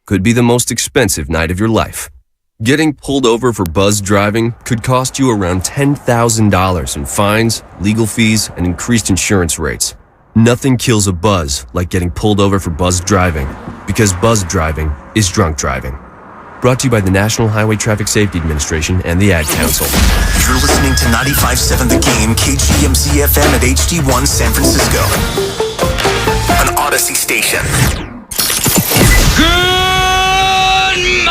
could be the most expensive night of your life. Getting pulled over for buzz driving could cost you around $10,000 in fines, legal fees, and increased insurance rates. Nothing kills a buzz like getting pulled over for buzz driving, because buzz driving is drunk driving. Brought to you by the National Highway Traffic Safety Administration and the Ad Council. You're listening to 95.7 The Game, KGMZ FM at HD1 San Francisco. An Odyssey station. Good morning,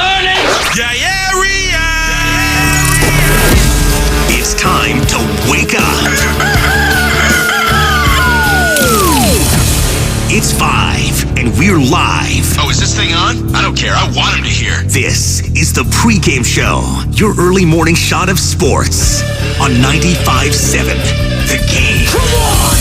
area. It's time to wake up. It's 5, and we're live. Oh, is this thing on? I don't care. I want him to hear. This is the Pregame Show, your early morning shot of sports on 95.7 The Game. Come on!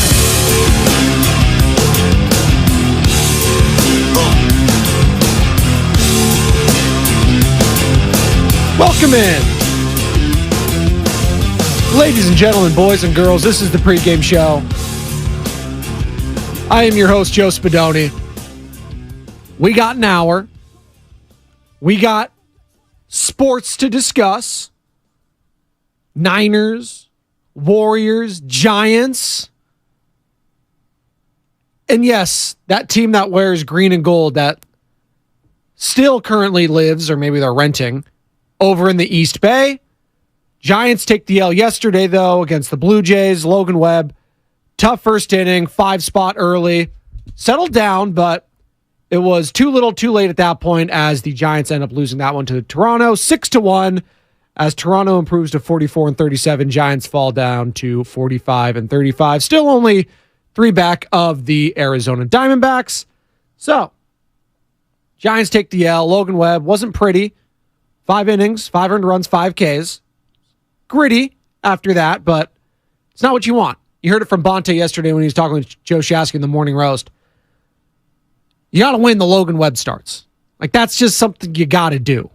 Welcome in. Ladies and gentlemen, boys and girls, this is the Pregame Show. I am your host, Joe Spadoni. We got an hour. We got sports to discuss. Niners, Warriors, Giants. And yes, that team that wears green and gold that still currently lives, or maybe they're renting, over in the East Bay. Giants take the L yesterday, though, against the Blue Jays. Logan Webb, tough first inning, 5-spot early. Settled down, but it was too little too late at that point as the Giants end up losing that one to Toronto, 6-1. As Toronto improves to 44-37, Giants fall down to 45-35. Still only 3 back of the Arizona Diamondbacks. So, Giants take the L. Logan Webb wasn't pretty. 5 innings, 5 earned runs, 5 Ks. Gritty after that, but it's not what you want. You heard it from Bonte yesterday when he was talking with Joe Shasky in the morning roast. You got to win the Logan Webb starts. Like, that's just something you got to do.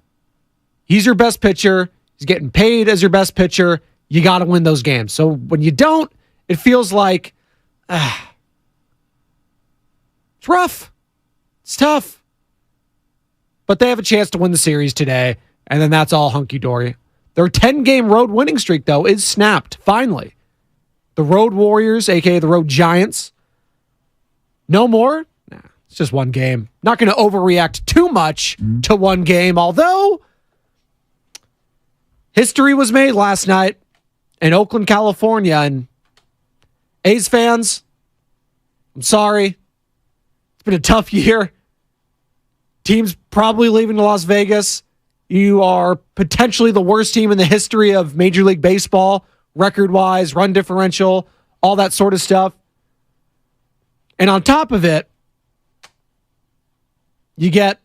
He's your best pitcher. He's getting paid as your best pitcher. You got to win those games. So when you don't, it feels like, it's rough. It's tough. But they have a chance to win the series today, and then that's all hunky-dory. Their 10-game road winning streak, though, is snapped, finally. The Road Warriors, a.k.a. the Road Giants. No more? Nah, it's just one game. Not going to overreact too much to one game, although history was made last night in Oakland, California, and A's fans, I'm sorry. It's been a tough year. Team's probably leaving to Las Vegas. You are potentially the worst team in the history of Major League Baseball, record-wise, run differential, all that sort of stuff. And on top of it, you get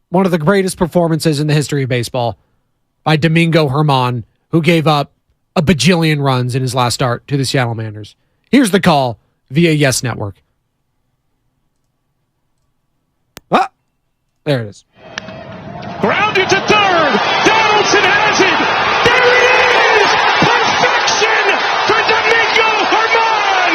one of the greatest performances in the history of baseball by Domingo Germán, who gave up a bajillion runs in his last start to the Seattle Mariners. Here's the call via Yes Network. Ah, there it is. Grounded to third. Donaldson has it. There it is. Perfection for Domingo Germán.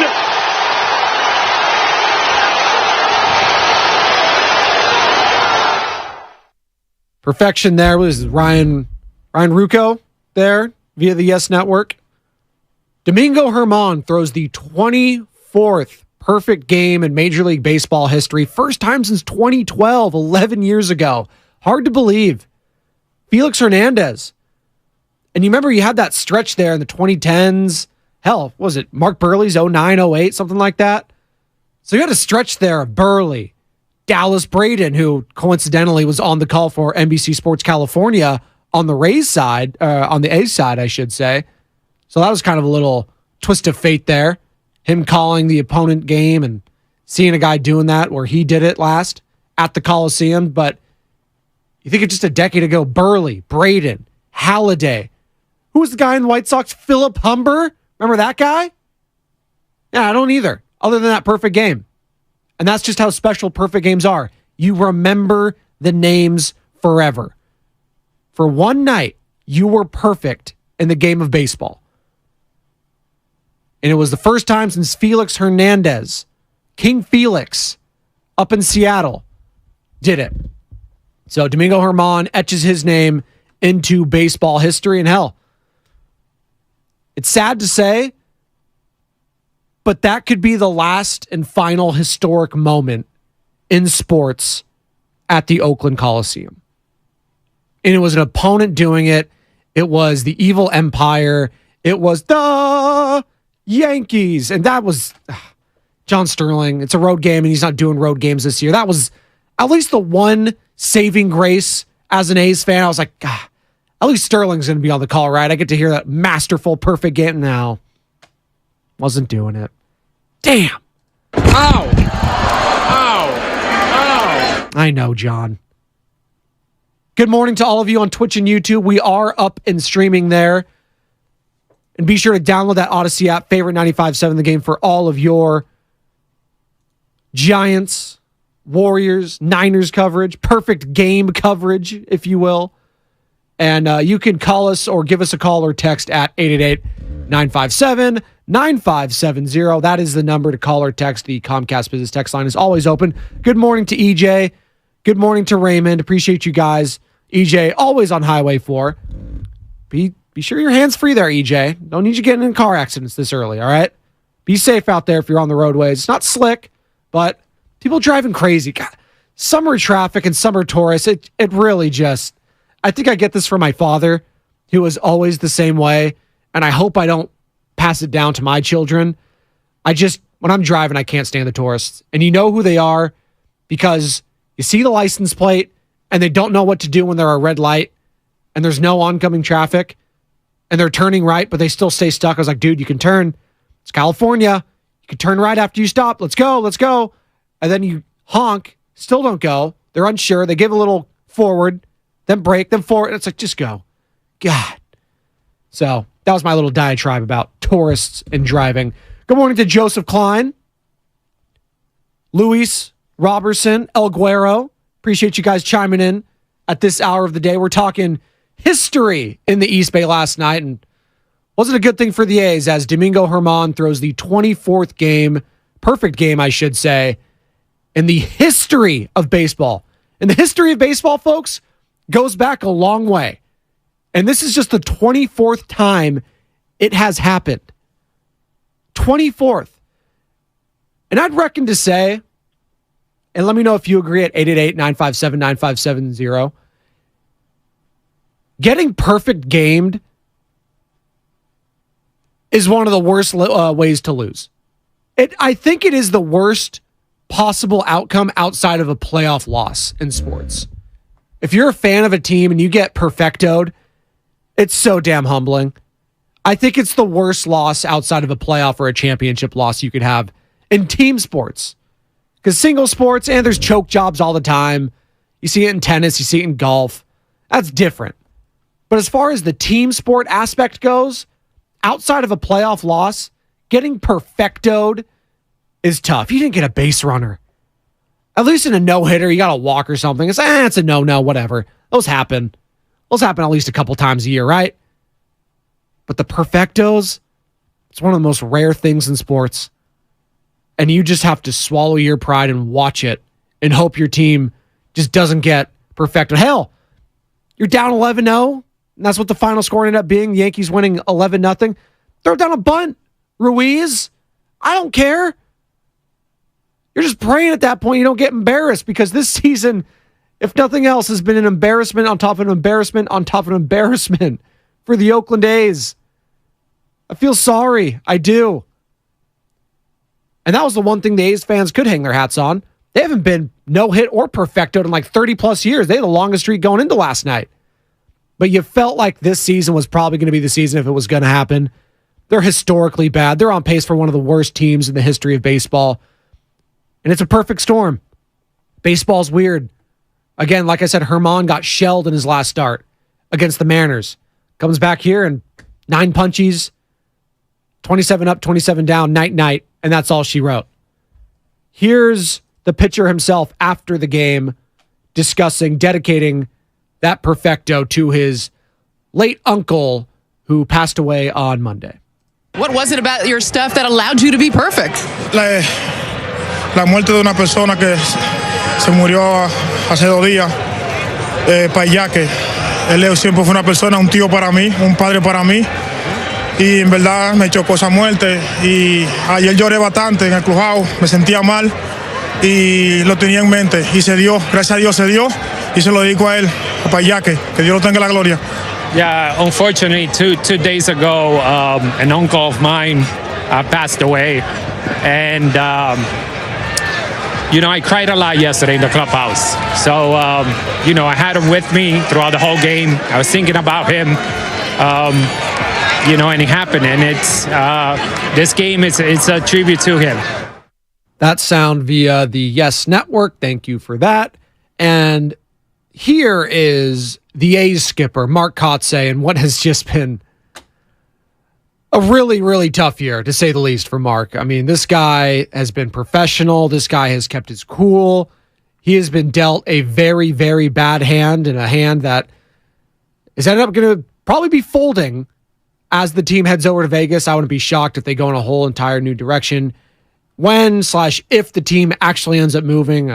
Perfection there was Ryan Rucco there via the Yes Network. Domingo Germán throws the 24th perfect game in Major League Baseball history. First time since 2012, 11 years ago. Hard to believe. Felix Hernandez. And you remember you had that stretch there in the 2010s. Hell, was it Mark Burley's 09, 08, something like that? So you had a stretch there of Burley, Dallas Braden, who coincidentally was on the call for NBC Sports California on the Rays side, on the A's side, I should say. So that was kind of a little twist of fate there. Him calling the opponent game and seeing a guy doing that where he did it last at the Coliseum. But you think of just a decade ago, Burley, Braden, Halladay. Who was the guy in the White Sox? Philip Humber? Remember that guy? Yeah, I don't either, other than that perfect game. And that's just how special perfect games are. You remember the names forever. For one night, you were perfect in the game of baseball. And it was the first time since Felix Hernandez, King Felix, up in Seattle, did it. So Domingo Germán etches his name into baseball history. And hell, it's sad to say, but that could be the last and final historic moment in sports at the Oakland Coliseum. And it was an opponent doing it. It was the evil empire. It was the Yankees. And that was John Sterling. It's a road game, and he's not doing road games this year. That was at least the one saving grace as an A's fan. I was like, God, at least Sterling's going to be on the call, right? I get to hear that masterful, perfect game. No, wasn't doing it. Damn. Ow. Ow. Ow. I know, John. Good morning to all of you on Twitch and YouTube. We are up and streaming there. And be sure to download that Odyssey app, favorite 95.7 The Game, for all of your Giants, Warriors, Niners coverage, perfect game coverage, if you will. And you can call us or give us a call or text at 888-957-9570. That is the number to call or text. The Comcast Business Text line is always open. Good morning to EJ. Good morning to Raymond. Appreciate you guys. EJ, always on Highway 4. Be sure your hands free there, EJ. Don't need you getting in car accidents this early, all right? Be safe out there if you're on the roadways. It's not slick, but people driving crazy. God, summer traffic and summer tourists, it really just... I think I get this from my father, who was always the same way, and I hope I don't pass it down to my children. When I'm driving, I can't stand the tourists. And you know who they are because you see the license plate, and they don't know what to do when they're a red light, and there's no oncoming traffic, and they're turning right, but they still stay stuck. I was like, dude, you can turn. It's California. You can turn right after you stop. Let's go. And then you honk, still don't go. They're unsure. They give a little forward, then brake, then forward. It's like, just go. God. So that was my little diatribe about tourists and driving. Good morning to Joseph Klein, Luis Robertson, El Guero. Appreciate you guys chiming in at this hour of the day. We're talking history in the East Bay last night, and wasn't a good thing for the A's as Domingo Germán throws the 24th game, perfect game, I should say, in the history of baseball. And the history of baseball, folks, goes back a long way. And this is just the 24th time it has happened. 24th. And I'd reckon to say, and let me know if you agree at 888-957-9570, getting perfect gamed is one of the worst ways to lose. I think it is the worst possible outcome outside of a playoff loss in sports. If you're a fan of a team and you get perfectoed, it's so damn humbling. I think it's the worst loss outside of a playoff or a championship loss you could have in team sports. Because single sports, and there's choke jobs all the time. You see it in tennis, you see it in golf. That's different. But as far as the team sport aspect goes, outside of a playoff loss, getting perfectoed is tough. You didn't get a base runner. At least in a no-hitter, you got a walk or something. It's a no-no, whatever. Those happen. Those happen at least a couple times a year, right? But the perfectos, it's one of the most rare things in sports. And you just have to swallow your pride and watch it and hope your team just doesn't get perfected. Hell, you're down 11-0, and that's what the final score ended up being. The Yankees winning 11-0. Throw down a bunt, Ruiz. I don't care. You're just praying at that point you don't get embarrassed, because this season, if nothing else, has been an embarrassment on top of an embarrassment on top of an embarrassment for the Oakland A's. I feel sorry. I do. And that was the one thing the A's fans could hang their hats on. They haven't been no-hit or perfectoed in like 30-plus years. They had the longest streak going into last night. But you felt like this season was probably going to be the season if it was going to happen. They're historically bad. They're on pace for one of the worst teams in the history of baseball. And it's a perfect storm. Baseball's weird. Again, like I said, Germán got shelled in his last start against the Mariners. Comes back here and 9 punchies, 27 up, 27 down, night, and that's all she wrote. Here's the pitcher himself after the game dedicating that perfecto to his late uncle who passed away on Monday. What was it about your stuff that allowed you to be perfect? La muerte de una persona que se murió hace 2 días para allá que él siempre fue una persona, un tío para mí, un padre para mí. Y en verdad me chocó esa muerte. Y ayer lloré bastante en el clubhouse, me sentía mal y lo tenía en mente. Y se dio, gracias a Dios se dio. Y se lo dedico a él, a Payaque, que Dios lo tenga en la gloria. Yeah, unfortunately, two days ago, an uncle of mine passed away. And, I cried a lot yesterday in the clubhouse. So, I had him with me throughout the whole game. I was thinking about him, and it happened. And it's this game, it's a tribute to him. That sound via the Yes Network. Thank you for that. And here is the A's skipper, Mark Kotsay, and what has just been a really, really tough year, to say the least, for Mark. I mean, this guy has been professional. This guy has kept his cool. He has been dealt a very, very bad hand, and a hand that is ended up going to probably be folding as the team heads over to Vegas. I wouldn't be shocked if they go in a whole entire new direction when/if the team actually ends up moving.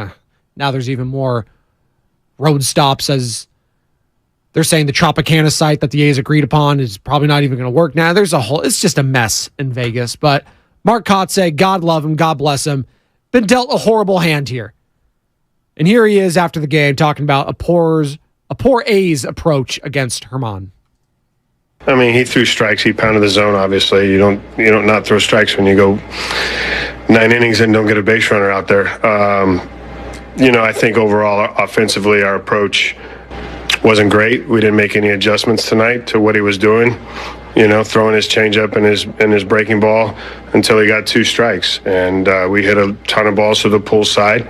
Now there's even more road stops, as they're saying the Tropicana site that the A's agreed upon is probably not even going to work. Now it's just a mess in Vegas. But Mark Kotsay, God love him, God bless him, been dealt a horrible hand here. And here he is after the game talking about a poor A's approach against Herman. I mean, he threw strikes. He pounded the zone. Obviously, you don't not throw strikes when you go 9 innings and don't get a base runner out there. I think overall, offensively, our approach wasn't great. We didn't make any adjustments tonight to what he was doing. Throwing his changeup and his breaking ball until he got 2 strikes, and we hit a ton of balls to the pull side.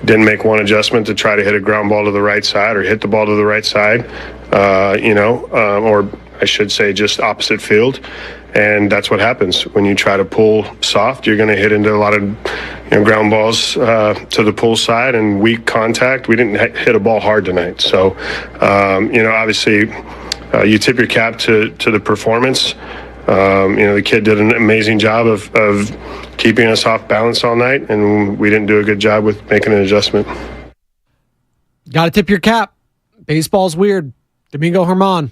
Didn't make one adjustment to try to hit a ground ball to the right side or hit the ball to the right side. Or I should say just opposite field. And that's what happens when you try to pull soft. You're going to hit into a lot of ground balls to the pull side and weak contact. We didn't hit a ball hard tonight. So, obviously, you tip your cap to the performance. The kid did an amazing job of keeping us off balance all night, and we didn't do a good job with making an adjustment. Got to tip your cap. Baseball's weird. Domingo Germán.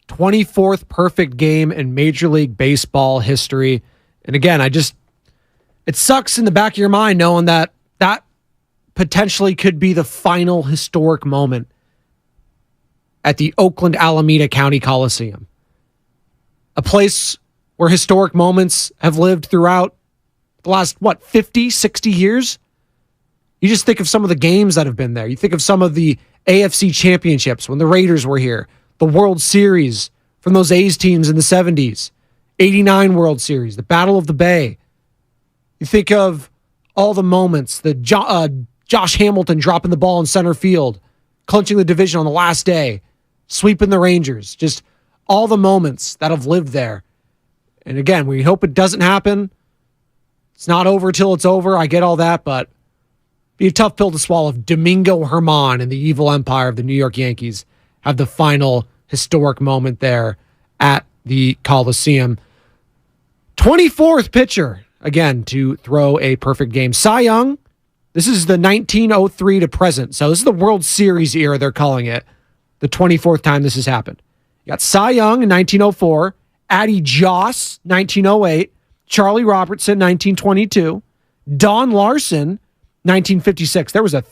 24th perfect game in Major League Baseball history. And again, it sucks in the back of your mind knowing that potentially could be the final historic moment at the Oakland Alameda County Coliseum. A place where historic moments have lived throughout the last, 50, 60 years? You just think of some of the games that have been there. You think of some of the AFC championships when the Raiders were here. The World Series from those A's teams in the 70s, 89 World Series, the Battle of the Bay. You think of all the moments, the Josh Hamilton dropping the ball in center field, clinching the division on the last day, sweeping the Rangers, just all the moments that have lived there. And again, we hope it doesn't happen. It's not over till it's over. I get all that, but it'd be a tough pill to swallow if Domingo Germán and the evil empire of the New York Yankees have the final historic moment there at the Coliseum. 24th pitcher, again, to throw a perfect game. Cy Young, this is the 1903 to present. So this is the World Series era, they're calling it. The 24th time this has happened. You got Cy Young in 1904, Addie Joss, 1908, Charlie Robertson, 1922, Don Larson, 1956. There was a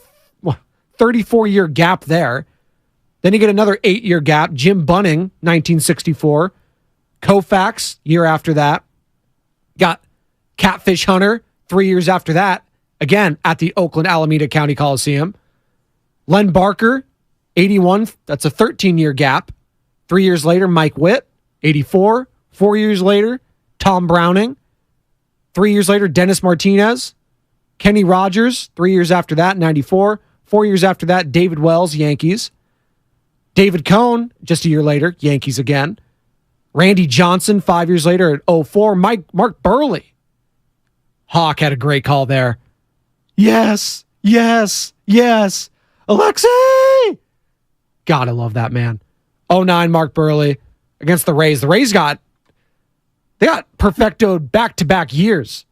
34-year gap there. Then you get another 8-year gap. Jim Bunning, 1964. Koufax, year after that. Got Catfish Hunter, 3 years after that. Again, at the Oakland Alameda County Coliseum. Len Barker, 81. That's a 13-year gap. 3 years later, Mike Witt, 84. 4 years later, Tom Browning. 3 years later, Dennis Martinez. Kenny Rogers, 3 years after that, 94. 4 years after that, David Wells, Yankees. David Cohn, just a year later, Yankees again. Randy Johnson, 5 years later at 04. Mark Burley. Hawk had a great call there. Yes, yes, yes. Alexei! God, I love that man. 09, Mark Burley against the Rays. The Rays got perfectoed back-to-back years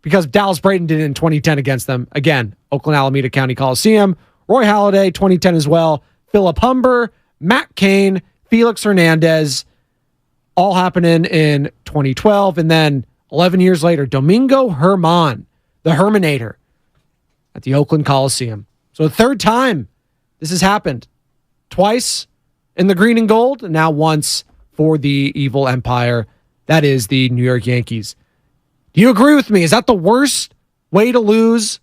because Dallas Braden did it in 2010 against them. Again, Oakland Alameda County Coliseum. Roy Halladay, 2010 as well. Philip Humber, Matt Cain, Felix Hernandez, all happening in 2012. And then 11 years later, Domingo Germán, the Herminator, at the Oakland Coliseum. So the third time this has happened. Twice in the green and gold, and now once for the evil empire that is the New York Yankees. Do you agree with me? Is that the worst way to lose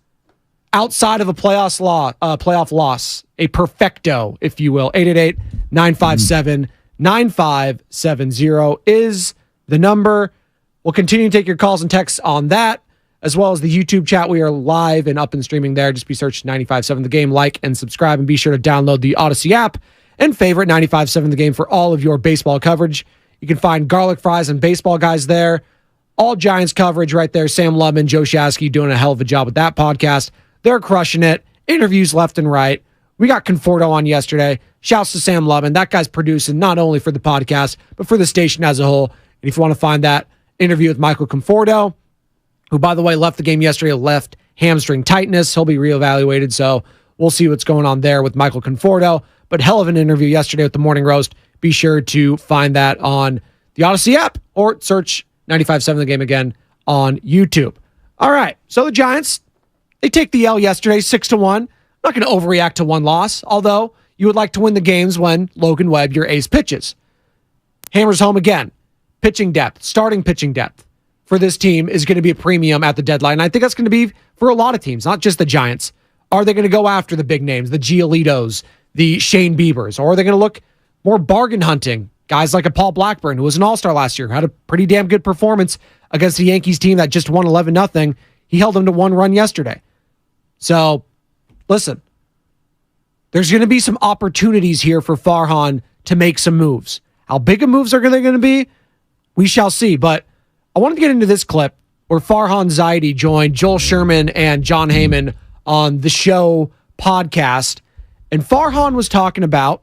outside of a playoff loss? A perfecto, if you will. 888-957-9570 is the number. We'll continue to take your calls and texts on that, as well as the YouTube chat. We are live and up and streaming there. Just be searching 95.7 The Game, like and subscribe, and be sure to download the Odyssey app and favorite 95.7 The Game for all of your baseball coverage. You can find Garlic Fries and Baseball Guys there. All Giants coverage right there. Sam Lubman, Joe Shasky doing a hell of a job with that podcast. They're crushing it. Interviews left and right. We got Conforto on yesterday. Shouts to Sam Lubman. That guy's producing not only for the podcast, but for the station as a whole. And if you want to find that interview with Michael Conforto, who, by the way, left the game yesterday, left hamstring tightness. He'll be reevaluated, so we'll see what's going on there with Michael Conforto. But hell of an interview yesterday with the Morning Roast. Be sure to find that on the Odyssey app or search 95.7 The Game again on YouTube. All right, so the Giants, they take the L yesterday, 6-1. I'm not going to overreact to one loss, although you would like to win the games when Logan Webb, your ace, pitches. Hammers home again. Pitching depth, starting pitching depth for this team is going to be a premium at the deadline. And I think that's going to be for a lot of teams, not just the Giants. Are they going to go after the big names, the Giolitos, the Shane Biebers, or are they going to look more bargain hunting? Guys like a Paul Blackburn, who was an all-star last year, had a pretty damn good performance against the Yankees team that just won 11-0. He held them to one run yesterday. So, listen, there's going to be some opportunities here for Farhan to make some moves. How big of moves are they going to be? We shall see. But I wanted to get into this clip where Farhan Zaidi joined Joel Sherman and John Heyman on the show podcast. And Farhan was talking about,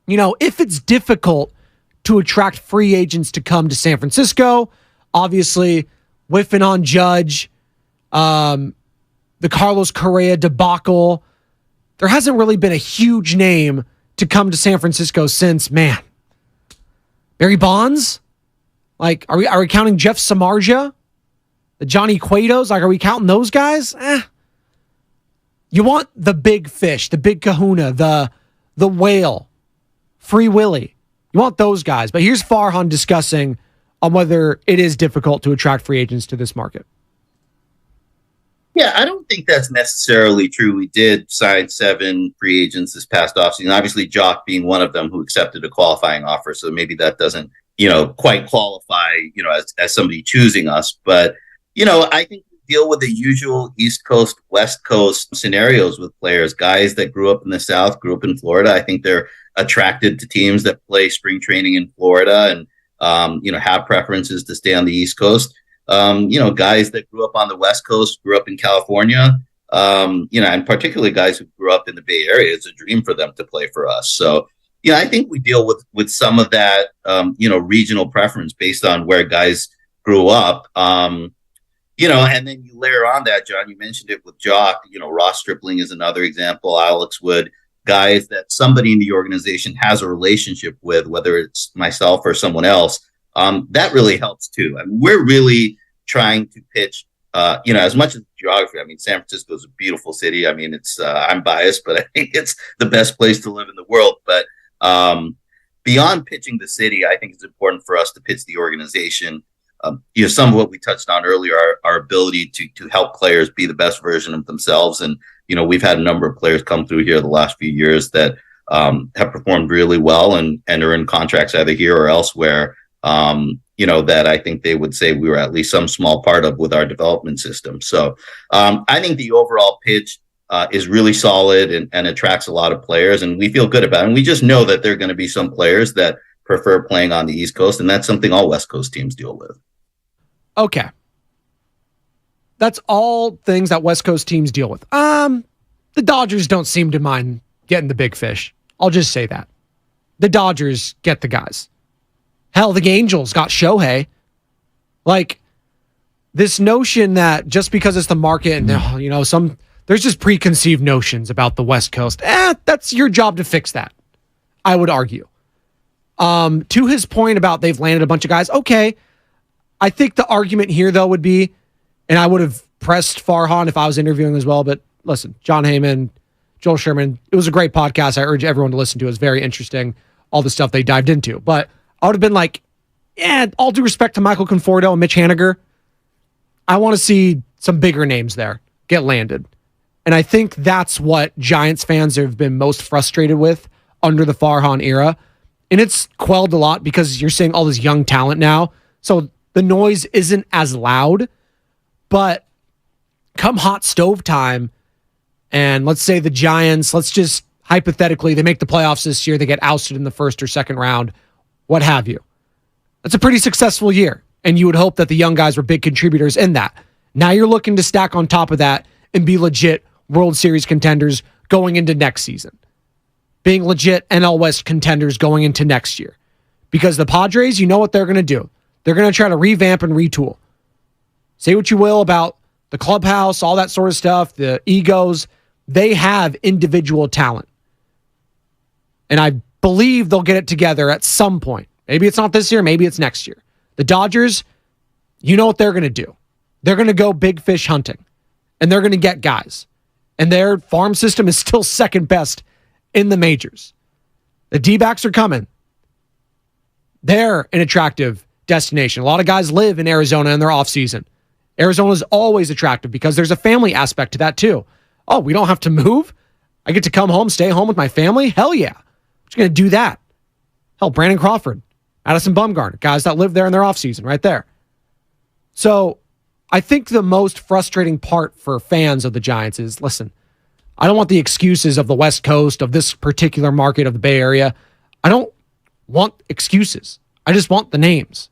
if it's difficult to attract free agents to come to San Francisco, obviously whiffing on Judge, the Carlos Correa debacle, there hasn't really been a huge name to come to San Francisco since, Barry Bonds? Like, are we counting Jeff Samardzija? The Johnny Cuetos? Like, are we counting those guys? You want the big fish, the big kahuna, the whale, Free Willy. You want those guys. But here's Farhan discussing on whether it is difficult to attract free agents to this market. Yeah, I don't think that's necessarily true. We did sign 7 free agents this past offseason. Obviously, Jock being one of them who accepted a qualifying offer. So maybe that doesn't, quite qualify, as somebody choosing us. But, I think we deal with the usual East Coast, West Coast scenarios with players, guys that grew up in the South, grew up in Florida. I think they're attracted to teams that play spring training in Florida and, have preferences to stay on the East Coast. Guys that grew up on the West Coast, grew up in California, and particularly guys who grew up in the Bay Area. It's a dream for them to play for us. So, I think we deal with some of that, regional preference based on where guys grew up. And then you layer on that, John, you mentioned it with Jock, Ross Stripling is another example, Alex Wood, guys that somebody in the organization has a relationship with, whether it's myself or someone else. That really helps too. I mean, we're really trying to pitch, as much as geography. I mean, San Francisco is a beautiful city. I mean, it's, I'm biased, but I think it's the best place to live in the world. But beyond pitching the city, I think it's important for us to pitch the organization. Some of what we touched on earlier, our ability to help players be the best version of themselves. And, we've had a number of players come through here the last few years that have performed really well and are in contracts either here or elsewhere. That I think they would say we were at least some small part of with our development system. So I think the overall pitch is really solid and attracts a lot of players, and we feel good about it. And we just know that there are going to be some players that prefer playing on the East Coast, and that's something all West Coast teams deal with. Okay. That's all things that West Coast teams deal with. The Dodgers don't seem to mind getting the big fish. I'll just say that. The Dodgers get the guys. Hell, the Angels got Shohei. Like, this notion that just because it's the market and, some there's just preconceived notions about the West Coast. That's your job to fix that, I would argue. To his point about they've landed a bunch of guys, okay. I think the argument here, though, would be, and I would have pressed Farhan if I was interviewing as well, but listen, John Heyman, Joel Sherman, it was a great podcast. I urge everyone to listen to it. It was very interesting, all the stuff they dived into. But I would have been like, all due respect to Michael Conforto and Mitch Haniger, I want to see some bigger names there get landed. And I think that's what Giants fans have been most frustrated with under the Farhan era. And it's quelled a lot because you're seeing all this young talent now. So the noise isn't as loud. But come hot stove time, and let's say the Giants, let's just hypothetically, they make the playoffs this year, they get ousted in the first or second round, what have you. That's a pretty successful year. And you would hope that the young guys were big contributors in that. Now you're looking to stack on top of that and be legit World Series contenders going into next season. Being legit NL West contenders going into next year. Because the Padres, you know what they're going to do. They're going to try to revamp and retool. Say what you will about the clubhouse, all that sort of stuff, the egos. They have individual talent. And I believe they'll get it together at some point. Maybe it's not this year, maybe it's next year. The Dodgers, you know what they're going to do. They're going to go big fish hunting. And they're going to get guys. And their farm system is still second best in the majors. The D-backs are coming. They're an attractive destination. A lot of guys live in Arizona in their offseason. Arizona is always attractive because there's a family aspect to that too. Oh, we don't have to move? I get to come home, stay home with my family? Hell yeah. I'm just going to do that. Hell, Brandon Crawford, Addison Bumgarner, guys that live there in their offseason right there. So I think the most frustrating part for fans of the Giants is, listen, I don't want the excuses of the West Coast, of this particular market of the Bay Area. I don't want excuses. I just want the names.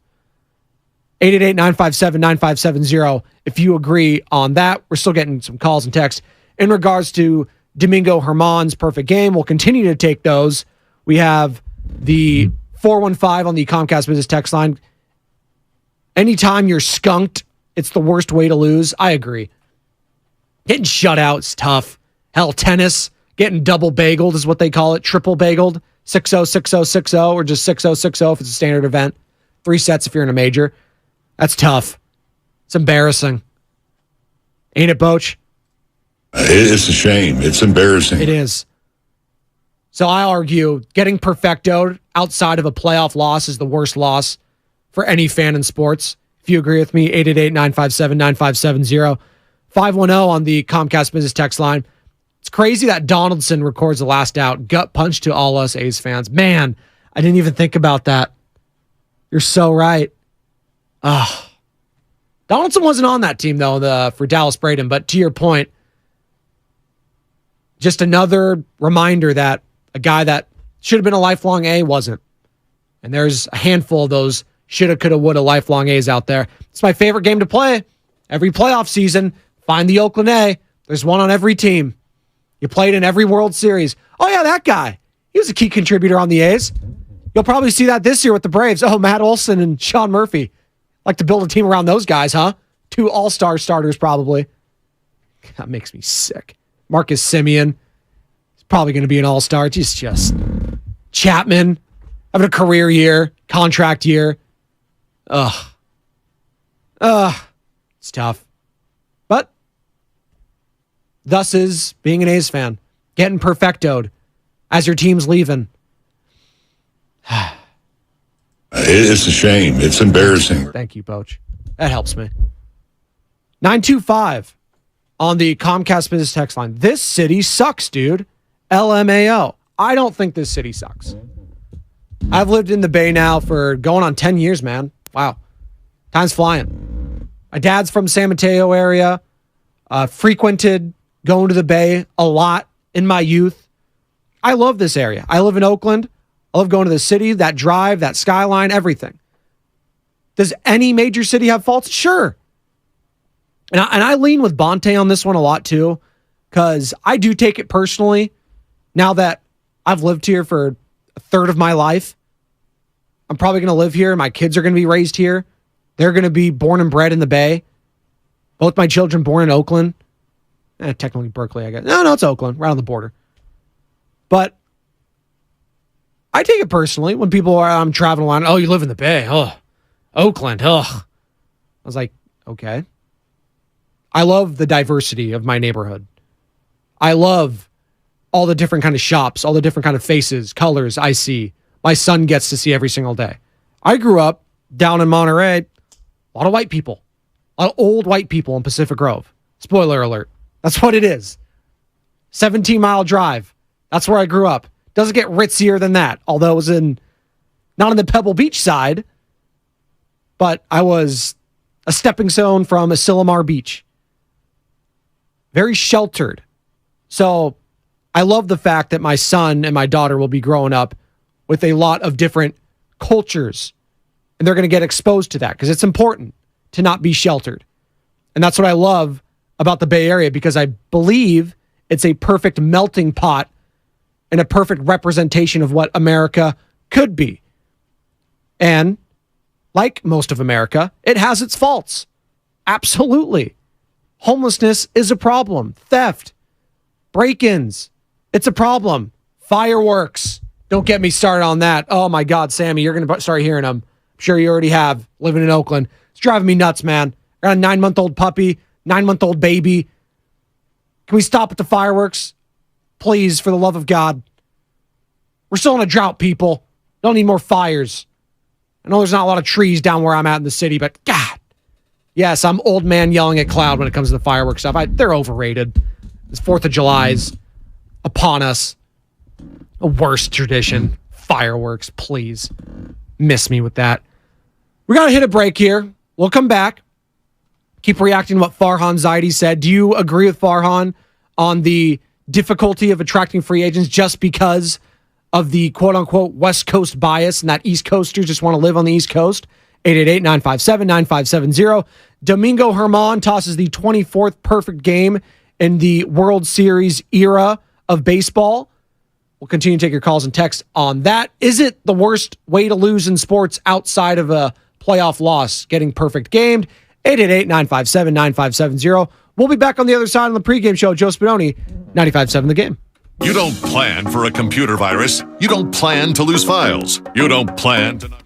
888-957-9570 if you agree on that. We're still getting some calls and texts. In regards to Domingo Germán's perfect game, we'll continue to take those. We have the 415 on the Comcast Business text line. Anytime you're skunked, it's the worst way to lose. I agree. Getting shut out is tough. Hell, tennis, getting double bageled is what they call it. Triple bageled. 6-0, 6-0, 6-0, or just 6-0, 6-0 if it's a standard event. 3 sets if you're in a major. That's tough. It's embarrassing. Ain't it, Boach? It's a shame. It's embarrassing. It is. So I argue getting perfectoed outside of a playoff loss is the worst loss for any fan in sports. If you agree with me, 888-957-9570. 510 on the Comcast Business text line. It's crazy that Donaldson records the last out. Gut punch to all us A's fans. Man, I didn't even think about that. You're so right. Donaldson wasn't on that team, though, for Dallas Braden. But to your point, just another reminder that a guy that should have been a lifelong A wasn't. And there's a handful of those shoulda, coulda, woulda lifelong A's out there. It's my favorite game to play. Every playoff season, find the Oakland A. There's one on every team. You played in every World Series. Oh, yeah, that guy. He was a key contributor on the A's. You'll probably see that this year with the Braves. Oh, Matt Olson and Sean Murphy. Like to build a team around those guys, huh? 2 all-star starters, probably. That makes me sick. Marcus Semien is probably going to be an all-star. Just Chapman having a career year, contract year. It's tough. But thus is being an A's fan. Getting perfectoed as your team's leaving. It's a shame. It's embarrassing. Thank you, Poach. That helps me. 925 on the Comcast Business text line. This city sucks, dude. LMAO. I don't think this city sucks. I've lived in the Bay now for going on 10 years, man. Wow. Time's flying. My dad's from San Mateo area. Frequented going to the Bay a lot in my youth. I love this area. I live in Oakland. I love going to the city, that drive, that skyline, everything. Does any major city have faults? Sure. And I lean with Bonte on this one a lot too, because I do take it personally now that I've lived here for a third of my life. I'm probably going to live here. My kids are going to be raised here. They're going to be born and bred in the Bay. Both my children born in Oakland. Technically Berkeley, I guess. No, it's Oakland, right on the border. But I take it personally when people are, I'm traveling around, oh, you live in the Bay. Oh, Oakland. Ugh. I was like, okay. I love the diversity of my neighborhood. I love all the different kind of shops, all the different kind of faces, colors I see. My son gets to see every single day. I grew up down in Monterey, a lot of white people, a lot of old white people in Pacific Grove. Spoiler alert. That's what it is. 17-mile drive. That's where I grew up. Doesn't get ritzier than that, although it was not on the Pebble Beach side, but I was a stepping stone from Asilomar Beach. Very sheltered. So I love the fact that my son and my daughter will be growing up with a lot of different cultures, and they're going to get exposed to that because it's important to not be sheltered. And that's what I love about the Bay Area, because I believe it's a perfect melting pot and a perfect representation of what America could be. And like most of America, it has its faults. Absolutely. Homelessness is a problem. Theft, break-ins, it's a problem. Fireworks. Don't get me started on that. Oh my God, Sammy, you're going to start hearing them. I'm sure you already have, living in Oakland. It's driving me nuts, man. I got a 9-month-old puppy, 9-month-old baby. Can we stop at the fireworks? Please, for the love of God. We're still in a drought, people. Don't need more fires. I know there's not a lot of trees down where I'm at in the city, but God. Yes, I'm old man yelling at cloud when it comes to the fireworks stuff. They're overrated. This 4th of July is upon us. A worst tradition. Fireworks, please. Miss me with that. We got to hit a break here. We'll come back. Keep reacting to what Farhan Zaidi said. Do you agree with Farhan on the difficulty of attracting free agents just because of the quote-unquote West Coast bias and that East Coasters just want to live on the East Coast? 888-957-9570. Domingo Germán tosses the 24th perfect game in the World Series era of baseball. We'll continue to take your calls and texts on that. Is it the worst way to lose in sports outside of a playoff loss, getting perfect gamed? 888-957-9570. We'll be back on the other side on the pregame show. Joe Spadoni, 95.7 The Game. You don't plan for a computer virus. You don't plan to lose files. You don't plan to not...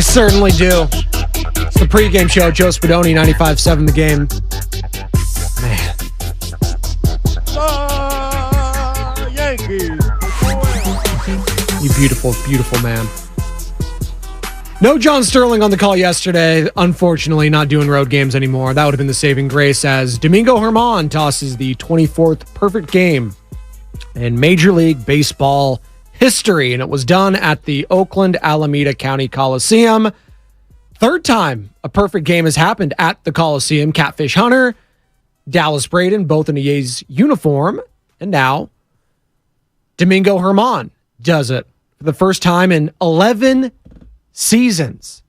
They certainly do. It's the pregame show. Joe Spadoni, 95.7 The Game. Man. Yankees. You beautiful, beautiful man. No John Sterling on the call yesterday. Unfortunately, not doing road games anymore. That would have been the saving grace as Domingo Germán tosses the 24th perfect game in Major League Baseball history. And it was done at the Oakland Alameda County Coliseum. Third time a perfect game has happened at the Coliseum. Catfish Hunter, Dallas Braden, both in a A's uniform. And now Domingo Germán does it for the first time in 11 seasons.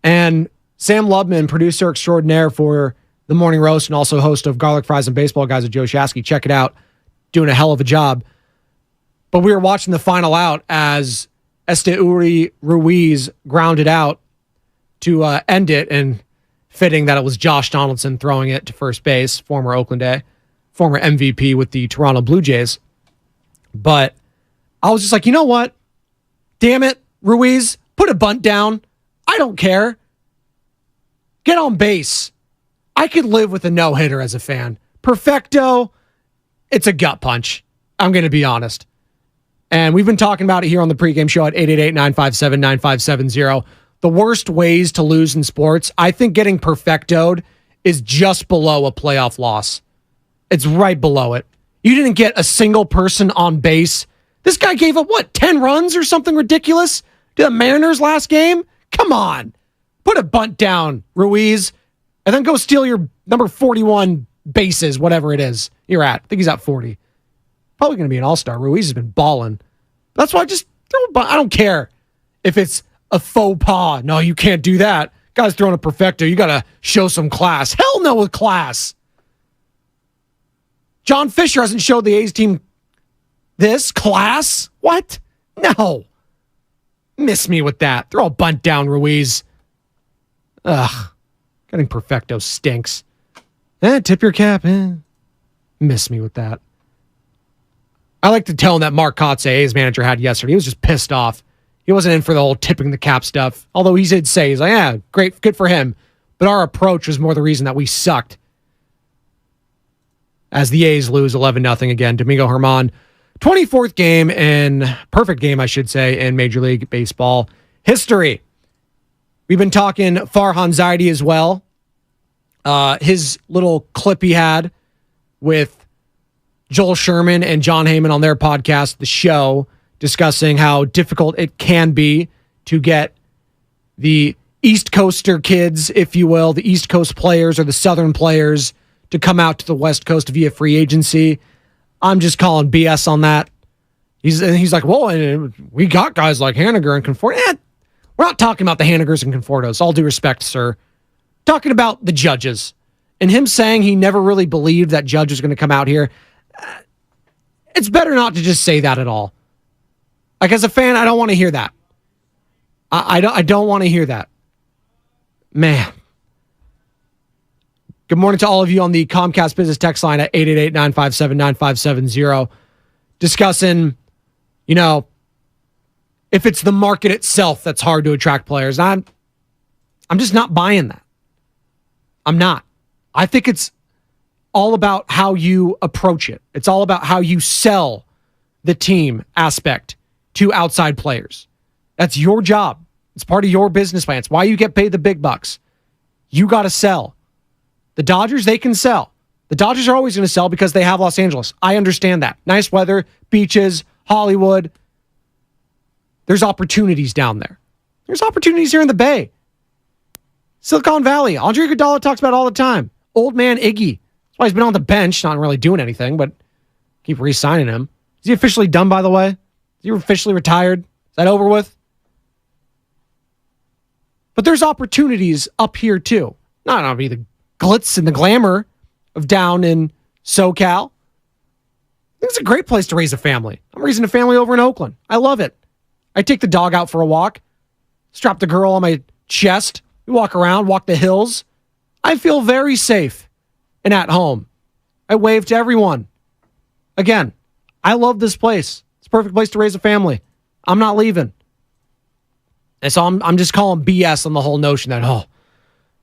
And Sam Lubman, producer extraordinaire for The Morning Roast and also host of Garlic Fries and Baseball Guys with Joe Shasky. Check it out. Doing a hell of a job. But we were watching the final out as Esteuri Ruiz grounded out to end it, and fitting that it was Josh Donaldson throwing it to first base, former Oakland A, former MVP with the Toronto Blue Jays. But I was just like, you know what? Damn it, Ruiz. Put a bunt down. I don't care. Get on base. I could live with a no-hitter as a fan. Perfecto, it's a gut punch. I'm going to be honest. And we've been talking about it here on the pregame show at 888-957-9570. The worst ways to lose in sports, I think getting perfectoed is just below a playoff loss. It's right below it. You didn't get a single person on base. This guy gave up, 10 runs or something ridiculous? To the Mariners last game? Come on. Put a bunt down, Ruiz, and then go steal your number 41 bases, whatever it is you're at. I think he's at 40. Probably going to be an all-star. Ruiz has been balling. That's why I just throw a bunt. I don't care if it's a faux pas. No, you can't do that. Guy's throwing a perfecto. You got to show some class. Hell no with class. John Fisher hasn't showed the A's team this class. What? No. Miss me with that. Throw a bunt down, Ruiz. Ugh. Getting perfecto stinks. Tip your cap. Miss me with that. I like to tell him that Mark Kotze, A's manager, had yesterday. He was just pissed off. He wasn't in for the whole tipping the cap stuff. Although he did say, he's like, yeah, great, good for him. But our approach was more the reason that we sucked. As the A's lose 11-0 again. Domingo Germán, 24th game perfect game, I should say, in Major League Baseball history. We've been talking Farhan Zaidi as well. His little clip he had with Joel Sherman and John Heyman on their podcast, The Show, discussing how difficult it can be to get the East Coaster kids, if you will, the East Coast players or the Southern players to come out to the West Coast via free agency. I'm just calling BS on that. He's like, well, we got guys like Haniger and Conforto. We're not talking about the Hanigers and Confortos. All due respect, sir. Talking about the Judges. And him saying he never really believed that Judge was going to come out here. It's better not to just say that at all. Like, as a fan, I don't want to hear that. I don't want to hear that. Man. Good morning to all of you on the Comcast Business Text line at 888-957-9570. Discussing, if it's the market itself that's hard to attract players. I'm just not buying that. I'm not. I think it's all about how you approach it. It's all about how you sell the team aspect to outside players. That's your job. It's part of your business plan. It's why you get paid the big bucks. You got to sell. The Dodgers, they can sell. The Dodgers are always going to sell because they have Los Angeles. I understand that. Nice weather, beaches, Hollywood. There's opportunities down there. There's opportunities here in the Bay. Silicon Valley. Andre Iguodala talks about it all the time. Old man Iggy. That's why he's been on the bench, not really doing anything, but keep re-signing him. Is he officially done, by the way? Is he officially retired? Is that over with? But there's opportunities up here, too. Not be the glitz and the glamour of down in SoCal. I think it's a great place to raise a family. I'm raising a family over in Oakland. I love it. I take the dog out for a walk, strap the girl on my chest, we walk around, walk the hills. I feel very safe and at home. I wave to everyone. Again, I love this place. It's a perfect place to raise a family. I'm not leaving. And so I'm just calling BS on the whole notion that,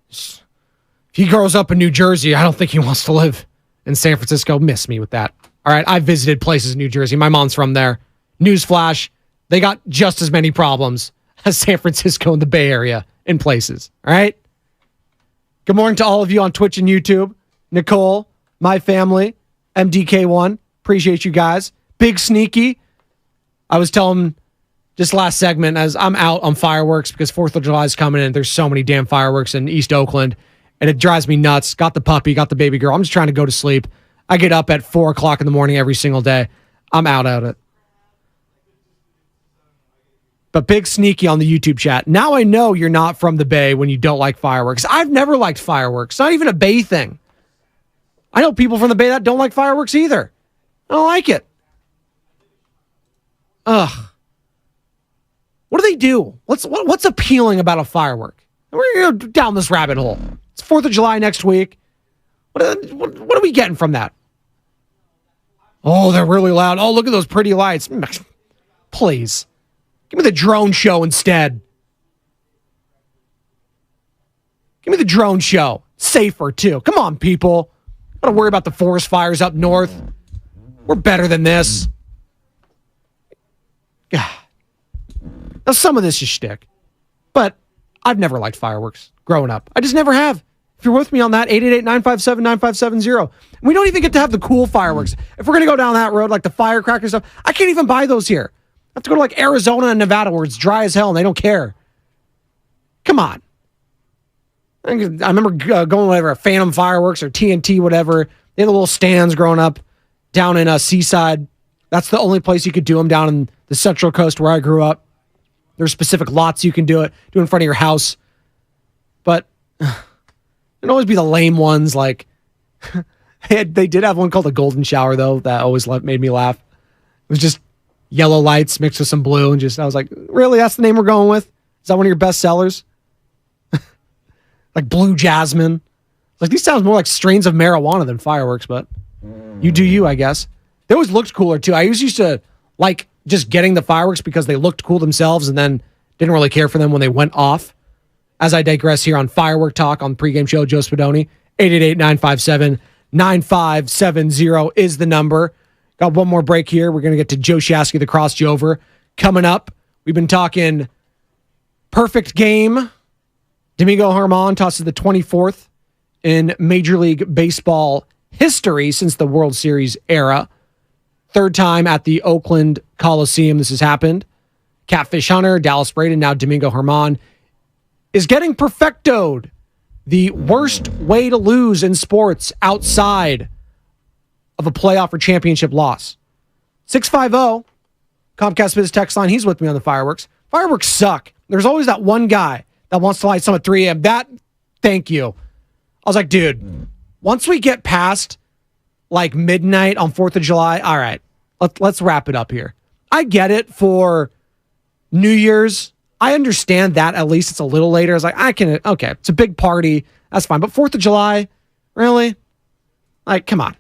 if he grows up in New Jersey, I don't think he wants to live in San Francisco. Miss me with that. All right, I've visited places in New Jersey. My mom's from there. Newsflash, they got just as many problems as San Francisco and the Bay Area in places. All right? Good morning to all of you on Twitch and YouTube. Nicole, my family, MDK1. Appreciate you guys. Big Sneaky. I was telling just last segment as I'm out on fireworks because 4th of July is coming in. There's so many damn fireworks in East Oakland, and it drives me nuts. Got the puppy, got the baby girl. I'm just trying to go to sleep. I get up at 4 o'clock in the morning every single day. I'm out at it. But Big Sneaky on the YouTube chat. Now I know you're not from the Bay when you don't like fireworks. I've never liked fireworks. It's not even a Bay thing. I know people from the Bay that don't like fireworks either. I don't like it. Ugh. What do they do? What's appealing about a firework? We're going to go down this rabbit hole. It's 4th of July next week. What are we getting from that? Oh, they're really loud. Oh, look at those pretty lights. Please. Give me the drone show instead. Give me the drone show. Safer, too. Come on, people. Don't worry about the forest fires up north. We're better than this. Now, some of this is shtick, but I've never liked fireworks growing up. I just never have. If you're with me on that, 888-957-9570. We don't even get to have the cool fireworks. If we're going to go down that road, like the firecracker stuff, I can't even buy those here. I have to go to like Arizona and Nevada where it's dry as hell and they don't care. Come on. I remember going whatever, Phantom Fireworks or TNT, whatever. They had the little stands growing up down in Seaside. That's the only place you could do them down in the Central Coast where I grew up. There's specific lots you can do it in front of your house. But it'd always be the lame ones. Like they did have one called the Golden Shower, though. That always made me laugh. It was just yellow lights mixed with some blue. And I was like, really? That's the name we're going with? Is that one of your best sellers? Like Blue Jasmine. Like these sounds more like strains of marijuana than fireworks, but you do you, I guess. They always looked cooler, too. I always used to like just getting the fireworks because they looked cool themselves and then didn't really care for them when they went off. As I digress here on Firework Talk on Pregame Show, Joe Spadoni, 888-957-9570 is the number. Got one more break here. We're going to get to Joe Shasky, the Cross Jover. Coming up, we've been talking perfect game. Domingo Germán tosses the 24th in Major League Baseball history since the World Series era. Third time at the Oakland Coliseum this has happened. Catfish Hunter, Dallas Braden, now Domingo Germán is getting perfectoed. The worst way to lose in sports outside of a playoff or championship loss. 650, Comcast Biz text line. He's with me on the fireworks. Fireworks suck. There's always that one guy that wants to light some at 3 a.m. Thank you. I was like, dude, once we get past like midnight on 4th of July, all right, let's wrap it up here. I get it for New Year's. I understand that at least it's a little later. I was like, okay, it's a big party. That's fine. But 4th of July, really? Like, come on.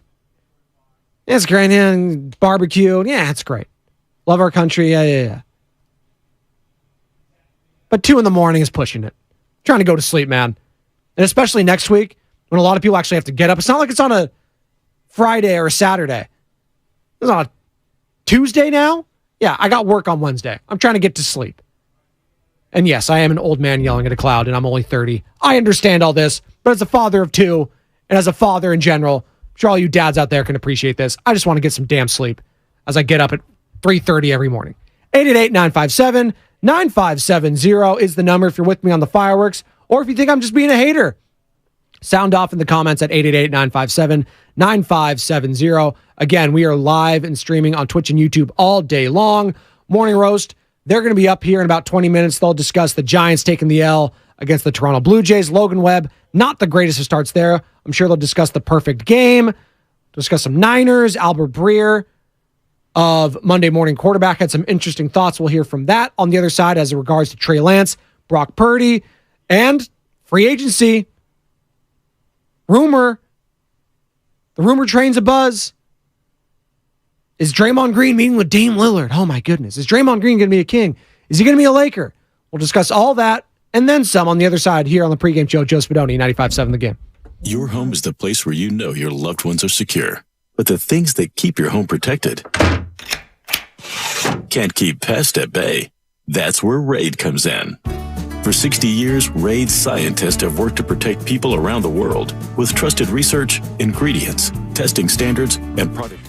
It's great. And barbecue. Yeah, it's great. Love our country. Yeah. But 2 a.m. is pushing it. Trying to go to sleep, man. And especially next week when a lot of people actually have to get up. It's not like it's on a Friday or a Saturday. It's on a Tuesday now. Yeah, I got work on Wednesday. I'm trying to get to sleep. And yes, I am an old man yelling at a cloud, and I'm only 30. I understand all this, but as a father of 2, and as a father in general, I'm sure all you dads out there can appreciate this. I just want to get some damn sleep as I get up at 3:30 every morning. 888-957-9570 is the number if you're with me on the fireworks, or if you think I'm just being a hater. Sound off in the comments at 888-957-9570. Again, we are live and streaming on Twitch and YouTube all day long. Morning Roast, they're going to be up here in about 20 minutes. They'll discuss the Giants taking the L against the Toronto Blue Jays. Logan Webb, not the greatest of starts there. I'm sure they'll discuss the perfect game, discuss some Niners. Albert Breer of Monday Morning Quarterback had some interesting thoughts. We'll hear from that on the other side as it regards to Trey Lance, Brock Purdy, and free agency. The rumor train's abuzz. Is Draymond Green meeting with Dame Lillard? Oh my goodness. Is Draymond Green going to be a King? Is he going to be a Laker? We'll discuss all that and then some on the other side here on the pregame show. Joe Spadoni, 95.7 The Game. Your home is the place where you know your loved ones are secure. But the things that keep your home protected can't keep pests at bay. That's where Raid comes in. For 60 years, Raid scientists have worked to protect people around the world with trusted research, ingredients, testing standards, and product.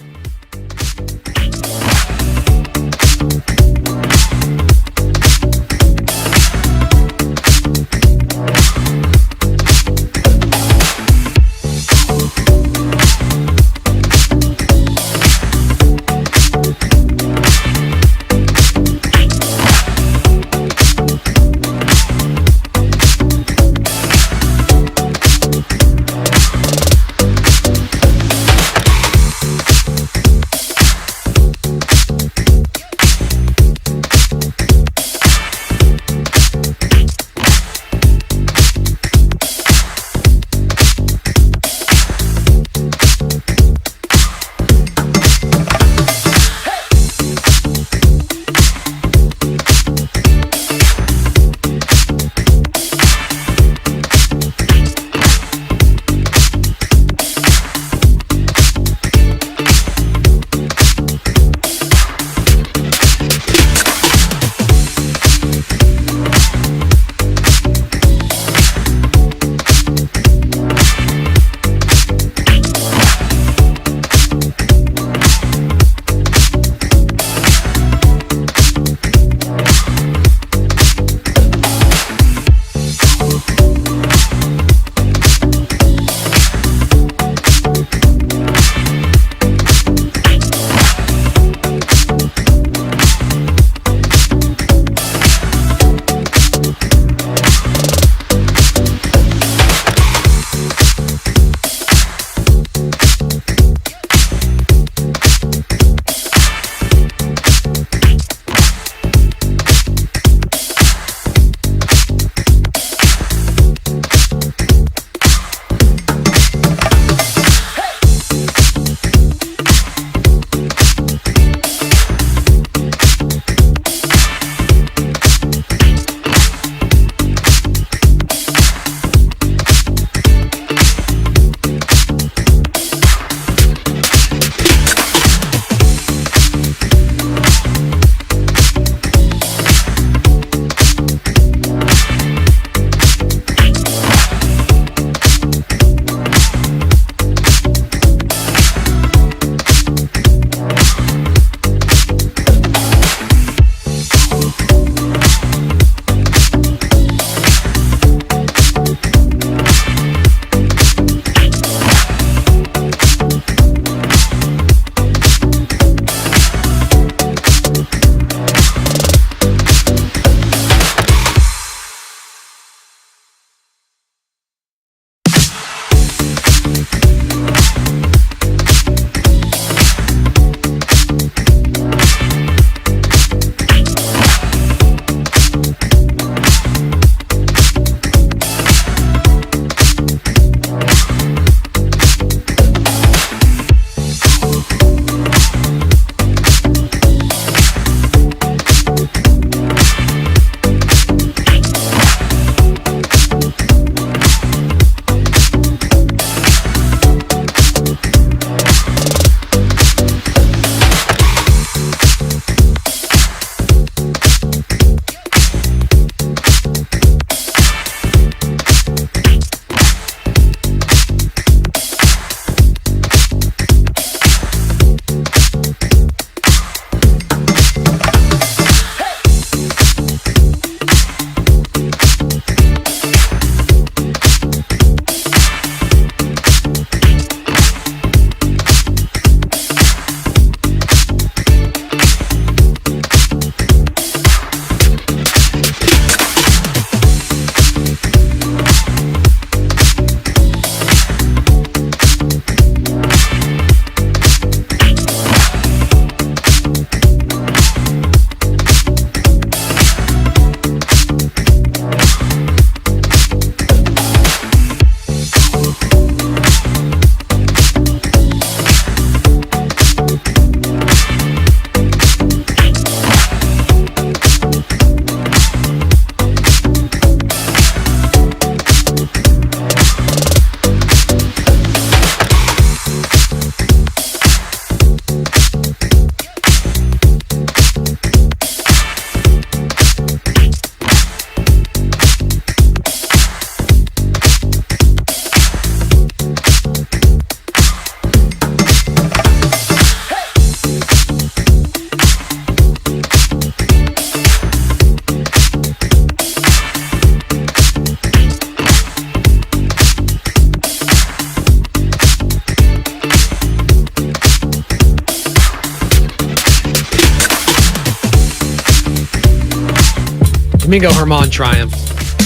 Domingo Herman triumph